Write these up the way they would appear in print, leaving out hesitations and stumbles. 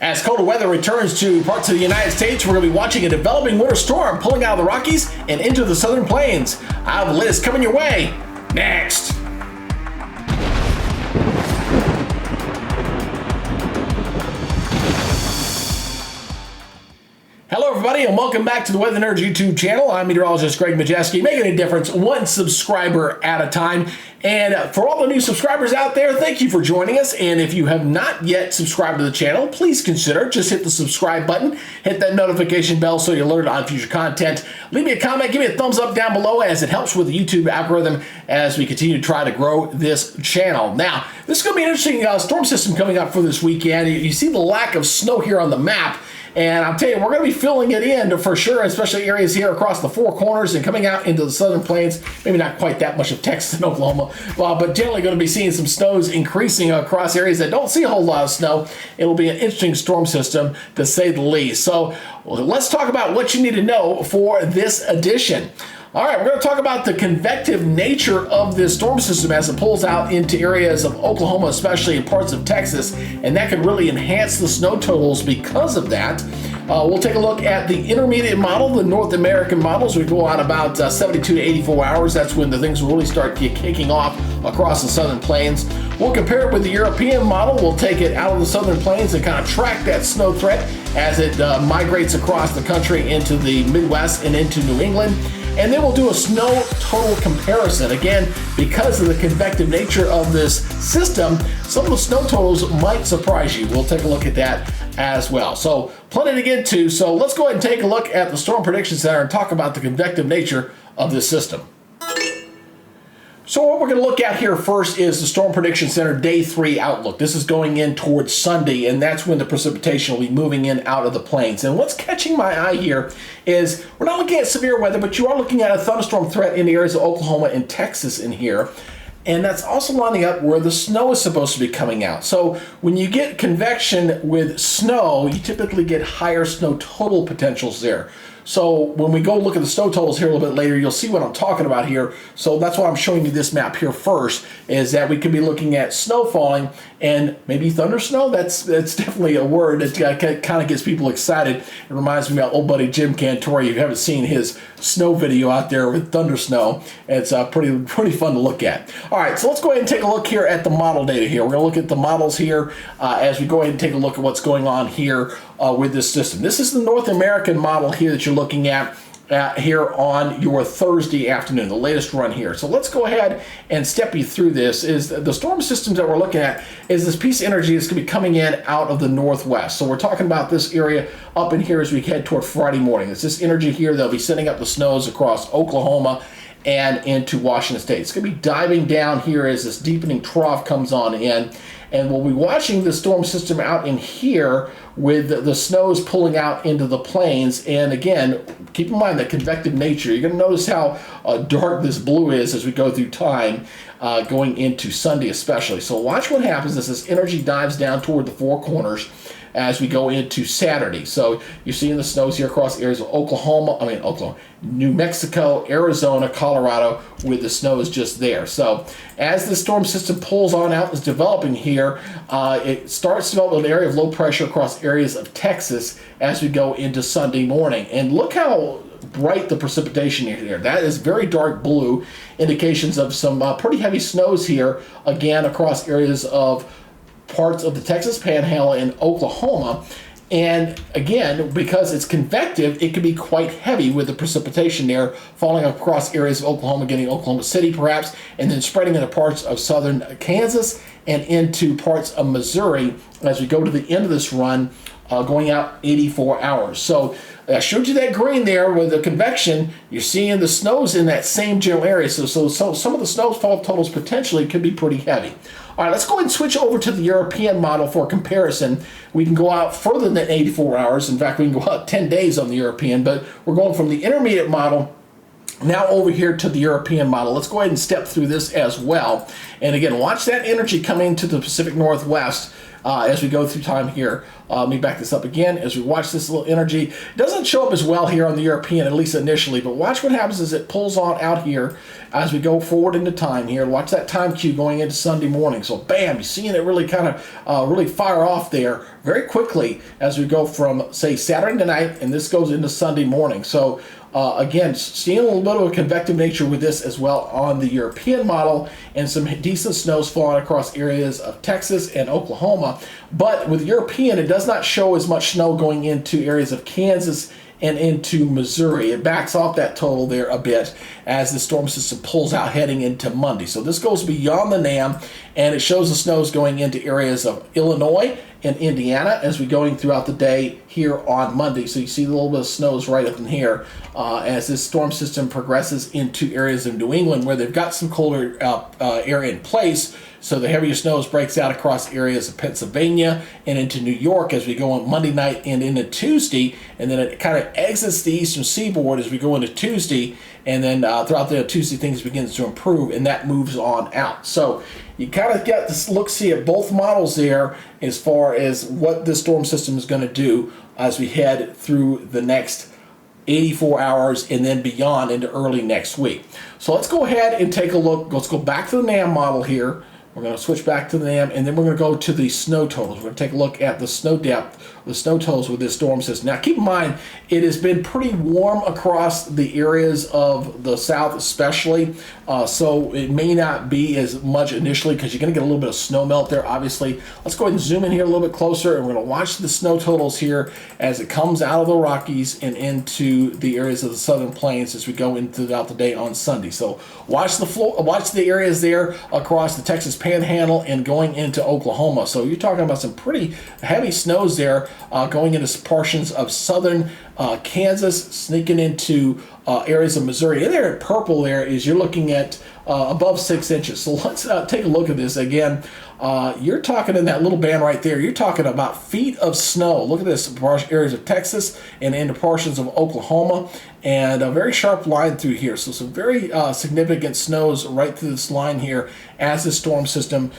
As colder weather returns to parts of the United States, we're going to be watching a developing winter storm pulling out of the Rockies and into the southern plains. I have a list coming your way next. Hello everybody and welcome back to the Weather Nerds YouTube channel. I'm meteorologist Greg Majeski, making a difference one subscriber at a time. And for all the new subscribers out there, thank you for joining us. And if you have not yet subscribed to the channel, please consider just hit the subscribe button, hit that notification bell so you're alerted on future content. Leave me a comment, give me a thumbs up down below as it helps with the YouTube algorithm as we continue to try to grow this channel. Now, this is going to be an interesting storm system coming up for this weekend. You see the lack of snow here on the map. And I'll tell you, we're going to be filling it in for sure, especially areas here across the Four Corners and coming out into the southern plains. Maybe not quite that much of Texas and Oklahoma, but generally going to be seeing some snows increasing across areas that don't see a whole lot of snow. It'll be an interesting storm system, to say the least. So let's talk about what you need to know for this edition. All right, we're going to talk about the convective nature of this storm system as it pulls out into areas of Oklahoma, especially in parts of Texas, and that could really enhance the snow totals because of that. We'll take a look at the intermediate model, the North American models. We go on about 72 to 84 hours. That's when the things will really start kicking off across the southern plains. We'll compare it with the European model. We'll take it out of the southern plains and kind of track that snow threat as it migrates across the country into the Midwest and into New England. And then we'll do a snow total comparison. Again, because of the convective nature of this system, some of the snow totals might surprise you. We'll take a look at that as well. So plenty to get to. So let's go ahead and take a look at the Storm Prediction Center and talk about the convective nature of this system. So what we're going to look at here first is the Storm Prediction Center Day 3 outlook. This is going in towards Sunday, and that's when the precipitation will be moving in out of the plains. And what's catching my eye here is we're not looking at severe weather, but you are looking at a thunderstorm threat in the areas of Oklahoma and Texas in here. And that's also lining up where the snow is supposed to be coming out. So when you get convection with snow, you typically get higher snow total potentials there. So when we go look at the snow totals here a little bit later, you'll see what I'm talking about here. So that's why I'm showing you this map here first, is that we could be looking at snow falling and maybe thunder snow. That's definitely a word that kind of gets people excited. It reminds me of old buddy Jim Cantori. If you haven't seen his snow video out there with thunder snow, it's pretty fun to look at. All right, so let's go ahead and take a look here at the model data here. We're going to look at the models here as we go ahead and take a look at what's going on here with this system. This is the North American model here that you're looking at here on your Thursday afternoon, the latest run here. So let's go ahead and step you through this. Is the storm systems that we're looking at is this piece of energy that's going to be coming in out of the northwest. So we're talking about this area up in here as we head toward Friday morning. It's this energy here that'll be setting up the snows across Oklahoma and into Washington State. It's going to be diving down here as this deepening trough comes on in. And we'll be watching the storm system out in here with the snows pulling out into the plains. And again, keep in mind the convective nature. You're going to notice how dark this blue is as we go through time going into Sunday especially. So watch what happens as this energy dives down toward the Four Corners as we go into Saturday. So you're seeing the snows here across areas of Oklahoma, New Mexico, Arizona, Colorado, with the snows just there. So as the storm system pulls on out, is developing here, it starts to develop an area of low pressure across areas of Texas as we go into Sunday morning. And look how bright the precipitation here. That is very dark blue, indications of some pretty heavy snows here, again, across areas of parts of the Texas Panhandle and Oklahoma. And again, because it's convective, it can be quite heavy with the precipitation there, falling across areas of Oklahoma, getting Oklahoma City perhaps, and then spreading into parts of southern Kansas and into parts of Missouri as we go to the end of this run, going out 84 hours. So I showed you that green there with the convection. You're seeing the snows in that same general area. So some of the snowfall totals potentially could be pretty heavy. All right, let's go ahead and switch over to the European model for comparison. We can go out further than 84 hours. In fact, we can go out 10 days on the European, but we're going from the intermediate model now over here to the European model. Let's go ahead and step through this as well. And again, watch that energy coming to the Pacific Northwest as we go through time here. Let me back this up again. As we watch this little energy, it doesn't show up as well here on the European, at least initially, but watch what happens as it pulls on out here as we go forward into time here. Watch that time cue going into Sunday morning. So bam, you're seeing it really kind of really fire off there very quickly as we go from, say, Saturday night, and this goes into Sunday morning. So again, seeing a little bit of a convective nature with this as well on the European model, and some decent snows falling across areas of Texas and Oklahoma. But with European, it does not show as much snow going into areas of Kansas and into Missouri. It backs off that total there a bit as the storm system pulls out heading into Monday. So this goes beyond the NAM, and it shows the snows going into areas of Illinois and Indiana as we're going throughout the day here on Monday. So you see a little bit of snows right up in here as this storm system progresses into areas of New England where they've got some colder area in place. So the heavier snows breaks out across areas of Pennsylvania and into New York as we go on Monday night and into Tuesday, and then it kind of exits the eastern seaboard as we go into Tuesday, and then throughout the Tuesday things begins to improve, and that moves on out. So you kind of get this look-see at both models there as far as what this storm system is going to do as we head through the next 84 hours and then beyond into early next week. So let's go ahead and take a look. Let's go back to the NAM model here. We're going to switch back to the NAM, and then we're going to go to the snow totals. We're going to take a look at the snow depth, the snow totals with this storm system. Now, keep in mind, it has been pretty warm across the areas of the south especially, so it may not be as much initially because you're going to get a little bit of snow melt there, obviously. Let's go ahead and zoom in here a little bit closer, and we're going to watch the snow totals here as it comes out of the Rockies and into the areas of the southern plains as we go into throughout the day on Sunday. So watch the areas there across the Texas Panhandle and going into Oklahoma. So you're talking about some pretty heavy snows there going into portions of southern Kansas, sneaking into areas of Missouri. And there in purple there is you're looking at above 6 inches. So let's take a look at this again. You're talking in that little band right there, you're talking about feet of snow. Look at this, areas of Texas and into portions of Oklahoma, and a very sharp line through here. So some very significant snows right through this line here as the storm system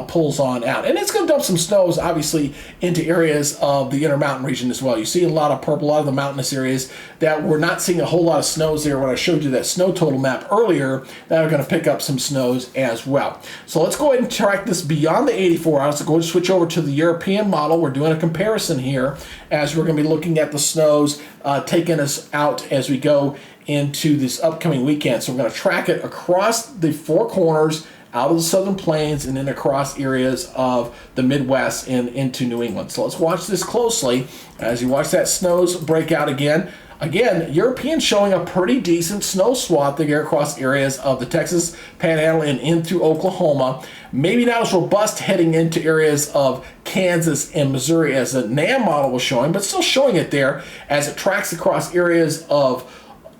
pulls on out. And it's going to dump some snows, obviously, into areas of the Intermountain region as well. You see a lot of purple, a lot of the mountainous areas that we're not seeing a whole lot of snows there when I showed you that snow total map earlier that are going to pick up some snows as well. So let's go ahead and track this beyond the 84 hours. So go ahead and switch over to the European model. We're doing a comparison here as we're going to be looking at the snows taking us out as we go into this upcoming weekend. So we're going to track it across the four corners out of the southern plains and then across areas of the Midwest and into New England. So let's watch this closely as you watch that snows break out again. Again, European showing a pretty decent snow swath there across areas of the Texas Panhandle and into Oklahoma. Maybe not as robust heading into areas of Kansas and Missouri as the NAM model was showing, but still showing it there as it tracks across areas of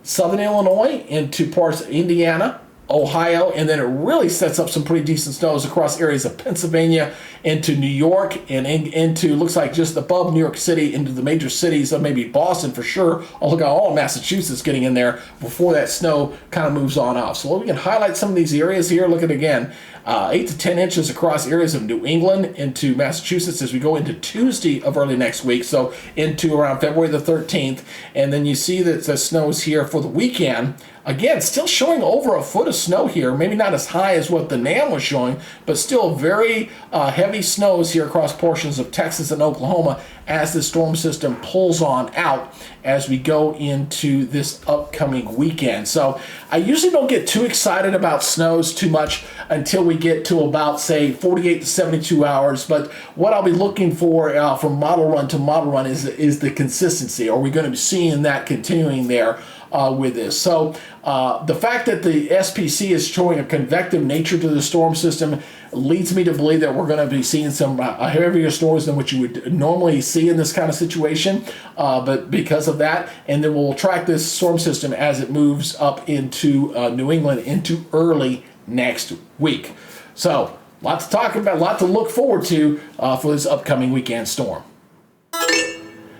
southern Illinois into parts of Indiana, Ohio, and then it really sets up some pretty decent snows across areas of Pennsylvania into New York and into, looks like just above New York City into the major cities of maybe Boston for sure. I'll look at all of Massachusetts getting in there before that snow kind of moves on off. So we can highlight some of these areas here. Look at it again. 8 to 10 inches across areas of New England into Massachusetts as we go into Tuesday of early next week, so into around February the 13th. And then you see that the snow is here for the weekend. Again, still showing over a foot of snow here, maybe not as high as what the NAM was showing, but still very heavy snows here across portions of Texas and Oklahoma as the storm system pulls on out as we go into this upcoming weekend. So I usually don't get too excited about snows too much until we get to about, say, 48 to 72 hours. But what I'll be looking for from model run to model run is the consistency. Are we going to be seeing that continuing there with this? So the fact that the SPC is showing a convective nature to the storm system leads me to believe that we're going to be seeing some heavier storms than what you would normally see in this kind of situation, but because of that, and then we'll track this storm system as it moves up into New England into early next week. So lot to talk about, a lot to look forward to for this upcoming weekend storm.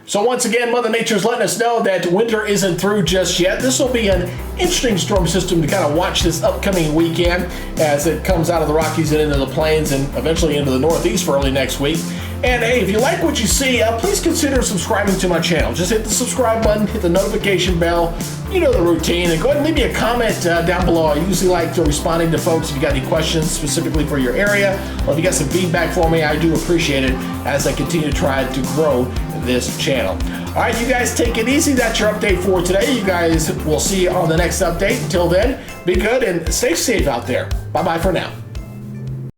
So once again, Mother Nature is letting us know that winter isn't through just yet. This will be an interesting storm system to kind of watch this upcoming weekend as it comes out of the Rockies and into the plains and eventually into the Northeast for early next week. And hey, if you like what you see, please consider subscribing to my channel. Just hit the subscribe button, hit the notification bell. You know the routine, and go ahead and leave me a comment down below. I usually like responding to folks if you got any questions specifically for your area, or if you got some feedback for me. I do appreciate it as I continue to try to grow this channel. All right, you guys take it easy. That's your update for today. You guys will see you on the next update. Until then, be good and stay safe out there. Bye-bye for now.